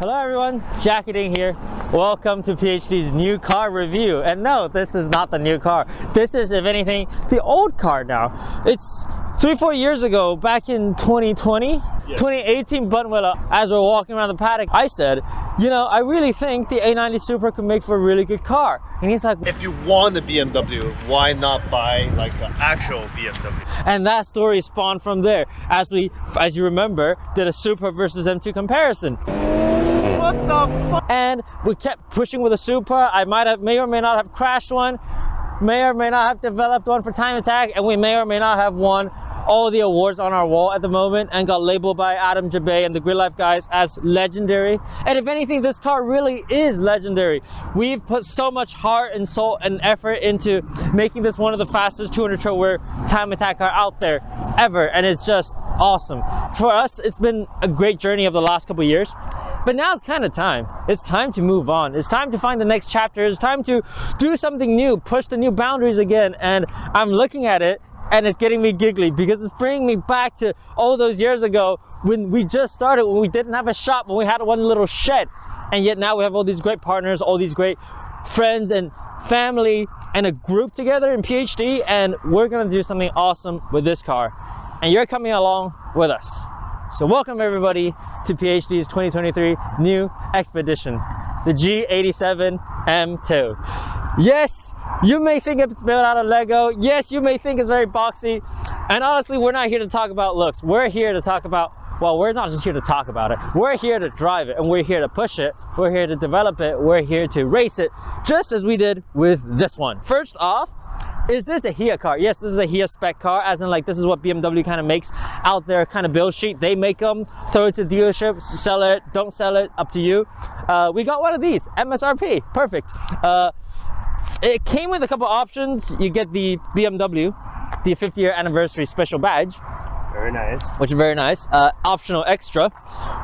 Hello everyone, Jackie Ding here. Welcome to PhD's new car review. And no, this is not the new car. This is, if anything, the old car now. It's 3-4 years ago, back in 2020, 2018 Buttonwiller, as we're walking around the paddock, I said, you know, I really think the A90 Supra could make for a really good car. And he's like, if you want a BMW, why not buy like the actual BMW? And that story spawned from there, as you remember, did a Supra versus M2 comparison. What the fuck? And we kept pushing with a Supra. I may or may not have crashed one, may or may not have developed one for Time Attack, and we may or may not have won all the awards on our wall at the moment and got labeled by Adam Jabay and the Grid Life guys as legendary. And if anything, this car really is legendary. We've put so much heart and soul and effort into making this one of the fastest 200 trotware Time Attack car out there ever, and it's just awesome. For us, it's been a great journey of the last couple of years. But now it's kind of time. It's time to move on. It's time to find the next chapter. It's time to do something new, push the new boundaries again. And I'm looking at it and it's getting me giggly because it's bringing me back to all those years ago when we just started, when we didn't have a shop, when we had one little shed. And yet now we have all these great partners, all these great friends and family and a group together in PhD. And we're gonna do something awesome with this car. And you're coming along with us. So welcome everybody to PhD's 2023 new expedition, the G87 M2. Yes, you may think it's built out of Lego. Yes, you may think it's very boxy. And honestly, we're not here to talk about looks. We're here to talk about, well, we're not just here to talk about it. We're here to drive it and we're here to push it. We're here to develop it. We're here to race it, just as we did with this one. First off, is this a HIA car? Yes, this is a HIA spec car, as in like this is what BMW kind of makes out their kind of build sheet. They make them, throw it to the dealership, sell it, don't sell it, up to you. We got one of these, MSRP, perfect. It came with a couple options. You get the BMW, the 50-year anniversary special badge. Very nice. Which is very nice. Optional extra.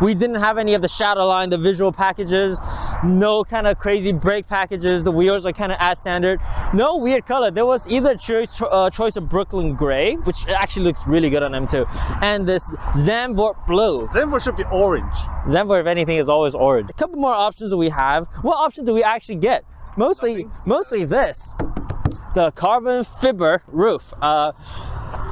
We didn't have any of the shadow line, the visual packages, no kind of crazy brake packages. The wheels are kind of as standard. No weird color. There was either choice of Brooklyn Gray, which actually looks really good on M2, and this Zandvoort Blue. Zandvoort should be orange. Zandvoort, if anything, is always orange. A couple more options that we have. What option do we actually get? Mostly this, the carbon fiber roof.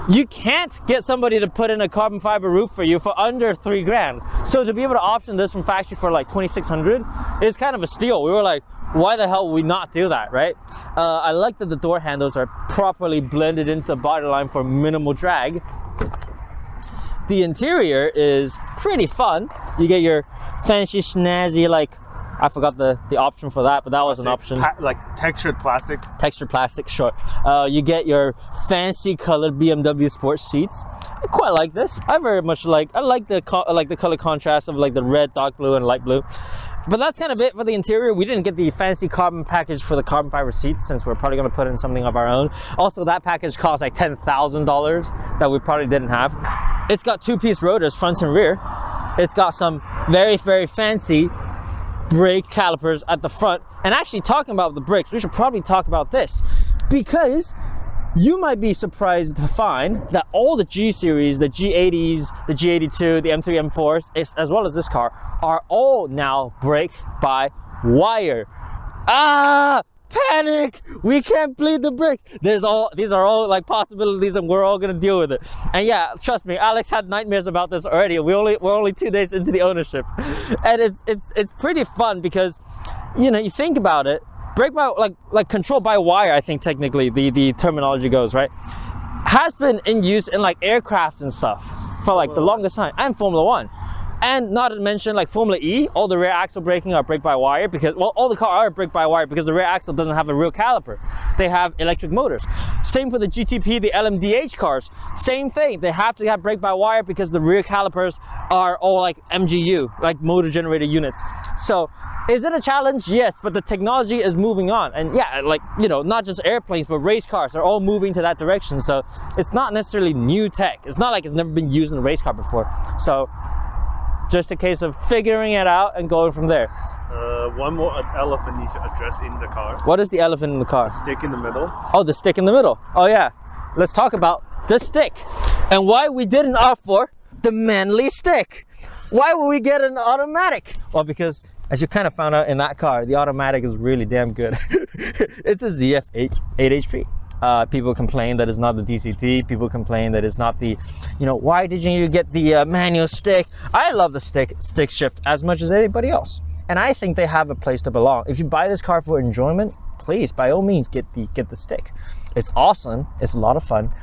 You can't get somebody to put in a carbon fiber roof for you for under $3 grand. So to be able to option this from factory for like $2,600 is kind of a steal. We were like, why the hell would we not do that, right? I like that the door handles are properly blended into the body line for minimal drag. The interior is pretty fun. You get your fancy snazzy, like, I forgot the option for that, but that was an option. Like textured plastic? Textured plastic, sure. You get your fancy colored BMW sports seats. I quite like this. I very much like the color contrast of like the red, dark blue, and light blue. But that's kind of it for the interior. We didn't get the fancy carbon package for the carbon fiber seats since we're probably going to put in something of our own. Also, that package cost like $10,000 that we probably didn't have. It's got two-piece rotors, front and rear. It's got some very, very fancy brake calipers at the front. And actually, talking about the brakes, we should probably talk about this, because you might be surprised to find that all the G series, the G80s, the G82, the M3, M4s, as well as this car, are all now brake by wire. Panic! We can't bleed the brakes. These are all like possibilities, and we're all gonna deal with it. And yeah, trust me, Alex had nightmares about this already. We're only 2 days into the ownership, and it's pretty fun because, you know, you think about it, brake by like control by wire, I think technically the terminology goes, right, has been in use in like aircrafts and stuff for like the longest time, and Formula 1. And not to mention like Formula E, all the rear axle braking are brake by wire because, well, all the cars are brake by wire because the rear axle doesn't have a real caliper. They have electric motors. Same for the GTP, the LMDH cars. Same thing. They have to have brake by wire because the rear calipers are all like MGU, like motor generated units. So is it a challenge? Yes, but the technology is moving on. And yeah, like, you know, not just airplanes, but race cars are all moving to that direction. So it's not necessarily new tech. It's not like it's never been used in a race car before. So just a case of figuring it out and going from there. One more elephant you should address in the car. What is the elephant in the car? The stick in the middle. Oh, the stick in the middle. Oh yeah. Let's talk about the stick and why we didn't opt for the manly stick. Why would we get an automatic? Well, because as you kind of found out in that car, the automatic is really damn good. It's a ZF 8HP. People complain that it's not the DCT. People complain that it's not the, you know, why didn't you get the manual stick? I love the stick shift as much as anybody else. And I think they have a place to belong. If you buy this car for enjoyment, please, by all means, get the stick. It's awesome. It's a lot of fun.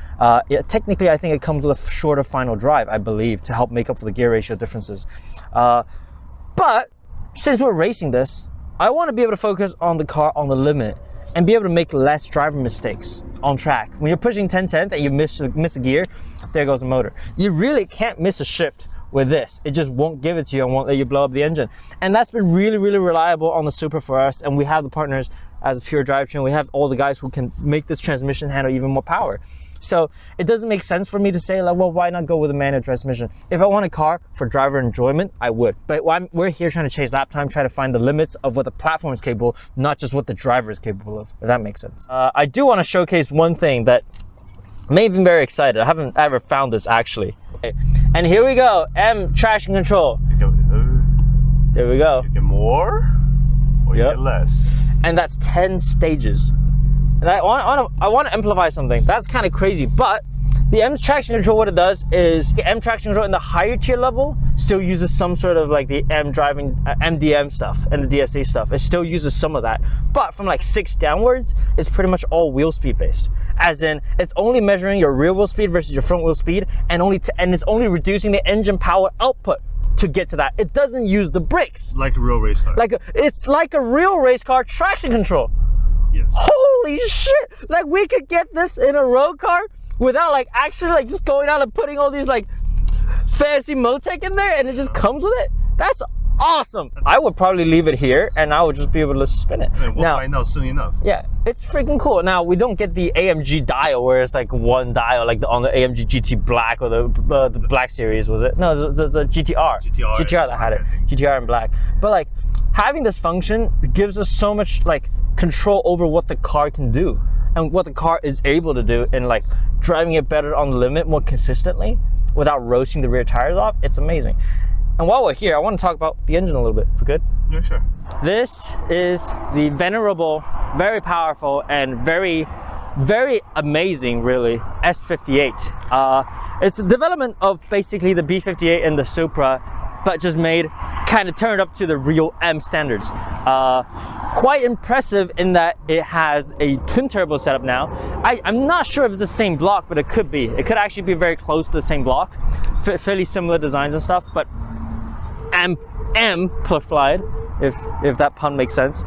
Technically, I think it comes with a shorter final drive, I believe, to help make up for the gear ratio differences. But since we're racing this, I want to be able to focus on the car on the limit and be able to make less driver mistakes on track. When you're pushing 10/10 and you miss a gear, there goes the motor. You really can't miss a shift with this. It just won't give it to you and won't let you blow up the engine. And that's been really, really reliable on the Supra for us. And we have the partners as a pure drivetrain. We have all the guys who can make this transmission handle even more power. So it doesn't make sense for me to say, like, well, why not go with a manual transmission? If I want a car for driver enjoyment, I would. But we're here trying to chase lap time, try to find the limits of what the platform is capable, not just what the driver is capable of, if that makes sense. I do want to showcase one thing that made me very excited. I haven't ever found this actually. Okay. And here we go, M traction control. There we go. You get more or you get less. And that's 10 stages. And I want to amplify something. That's kind of crazy, but the M traction control, what it does is the M traction control in the higher tier level still uses some sort of like the M driving MDM stuff and the DSA stuff. It still uses some of that, but from like 6 downwards, it's pretty much all wheel speed based. As in, it's only measuring your rear wheel speed versus your front wheel speed, and it's only reducing the engine power output to get to that. It doesn't use the brakes. Like a real race car. It's like a real race car traction control. Yes. Holy shit! Like, we could get this in a road car without like actually like just going out and putting all these like fancy Motec in there, and it just comes with it. That's awesome. I would probably leave it here and I would just be able to spin it. And we'll find out soon enough. Yeah, it's freaking cool. Now, we don't get the AMG dial where it's like one dial, like on the AMG GT Black or the Black Series, was it? No, it's a GTR. GTR that had it. GTR in black. But like, having this function gives us so much like control over what the car can do and what the car is able to do, and like driving it better on the limit more consistently without roasting the rear tires off. It's amazing. And while we're here, I want to talk about the engine a little bit, if we could. Yeah, sure. This is the venerable, very powerful, and very, very amazing, really, S58. It's a development of basically the B58 and the Supra, but just made, kind of turned up to the real M standards. Quite impressive in that it has a twin turbo setup now. I'm not sure if it's the same block, but it could be. It could actually be very close to the same block. Fairly similar designs and stuff, but amplified, if that pun makes sense.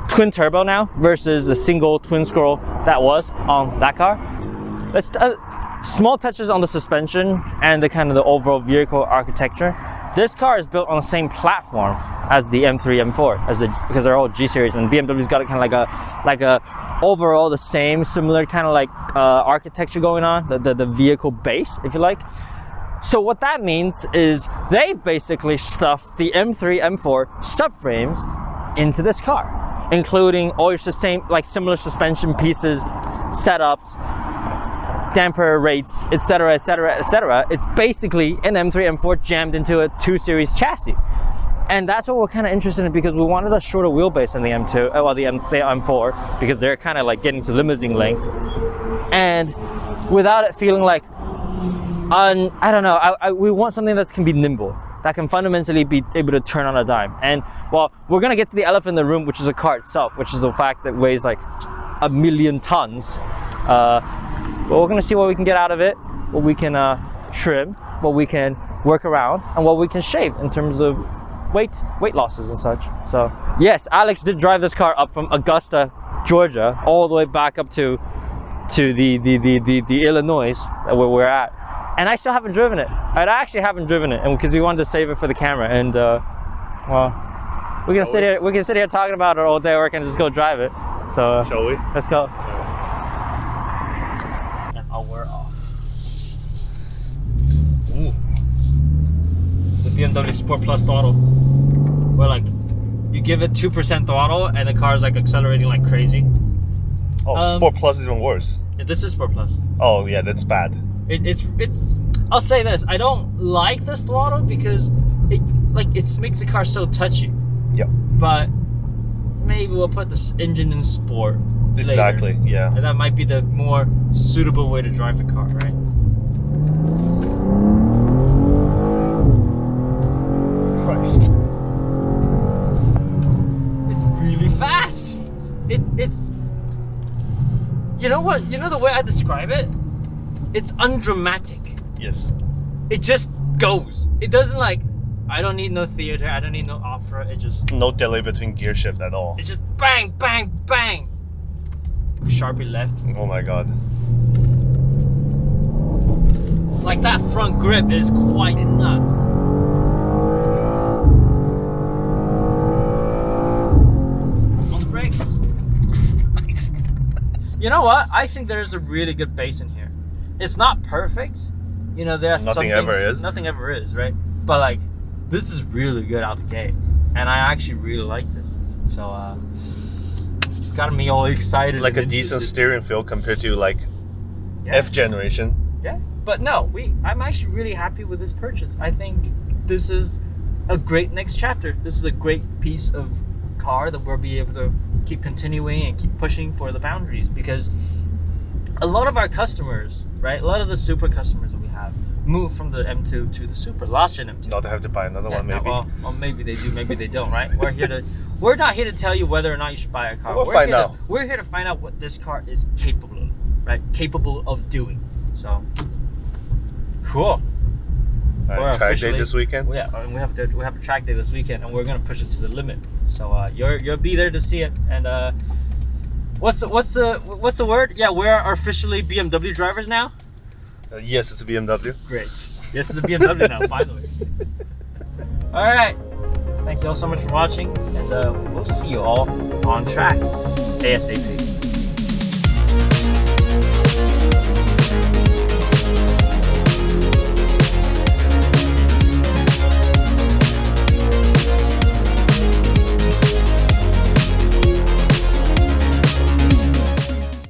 Twin turbo now versus the single twin scroll that was on that car. Let's small touches on the suspension and the kind of the overall vehicle architecture. This car is built on the same platform as the M3, M4, because they're all G series, and BMW's got kind of like a overall the same similar kind of like architecture going on, the vehicle base, if you like. So what that means is they've basically stuffed the M3, M4 subframes into this car, including all your similar suspension pieces, setups, damper rates, etc., etc., etc. It's basically an M3, M4 jammed into a 2 Series chassis. And that's what we're kind of interested in, because we wanted a shorter wheelbase in the M2, well, the M4, because they're kind of like getting to limousine length. And without it feeling like, I don't know, we want something that can be nimble, that can fundamentally be able to turn on a dime. And well, we're gonna get to the elephant in the room, which is the car itself, which is the fact that it weighs like 1,000,000 tons. But we're gonna see what we can get out of it, what we can trim, what we can work around, and what we can shave in terms of weight losses and such. So yes, Alex did drive this car up from Augusta, Georgia, all the way back up to the Illinois where we're at. And I still haven't driven it. I actually haven't driven it, and because we wanted to save it for the camera. And well, we can sit here talking about it all day, or we can just go drive it. So shall we? Let's go. And I'll wear off. Ooh. The BMW Sport Plus throttle, where like you give it 2% throttle and the car's like accelerating like crazy. Oh, Sport Plus is even worse. Yeah, this is Sport Plus. Oh yeah, that's bad. It's I'll say this: I don't like this throttle because it makes the car so touchy. Yep. But maybe we'll put this engine in sport. Exactly. Later. Yeah. And that might be the more suitable way to drive the car, right? Christ. It's really fast. It's. You know what? You know the way I describe it? It's undramatic. Yes. It just goes. It doesn't like, I don't need no theater, I don't need no opera. It just, No delay between gear shift at all. it just bang, bang, bang. Sharpie left. Oh my god. Like that front grip is quite nuts. On the brakes. You know what? I think there's a really good bass in here. It's not perfect. You know, there are Nothing some things, ever is. Nothing ever is, right? But like, this is really good out the gate. And I actually really like this. So, it's got me all excited. Like a and decent interested. steering feel compared to like Yeah. F generation. Yeah, but no, I'm actually really happy with this purchase. I think this is a great next chapter. This is a great piece of car that we'll be able to keep continuing and keep pushing for the boundaries, because a lot of our customers, right, a lot of the Supra customers that we have moved from the M2 to the Supra, last gen M2. Not to have to buy another one, maybe. Well, maybe they do, maybe they don't, right? We're not here to tell you whether or not you should buy a car. We'll find out. We're here to find out what this car is capable of, right? Capable of doing. So, cool. We're Track day officially- this weekend. Yeah, and we have a track day this weekend, and we're gonna push it to the limit. So you'll be there to see it. And what's the word? Yeah, we're officially BMW drivers now. Yes, it's a BMW. Great. Yes, it's a BMW now. Finally. All right. Thank you all so much for watching, and we'll see you all on track ASAP.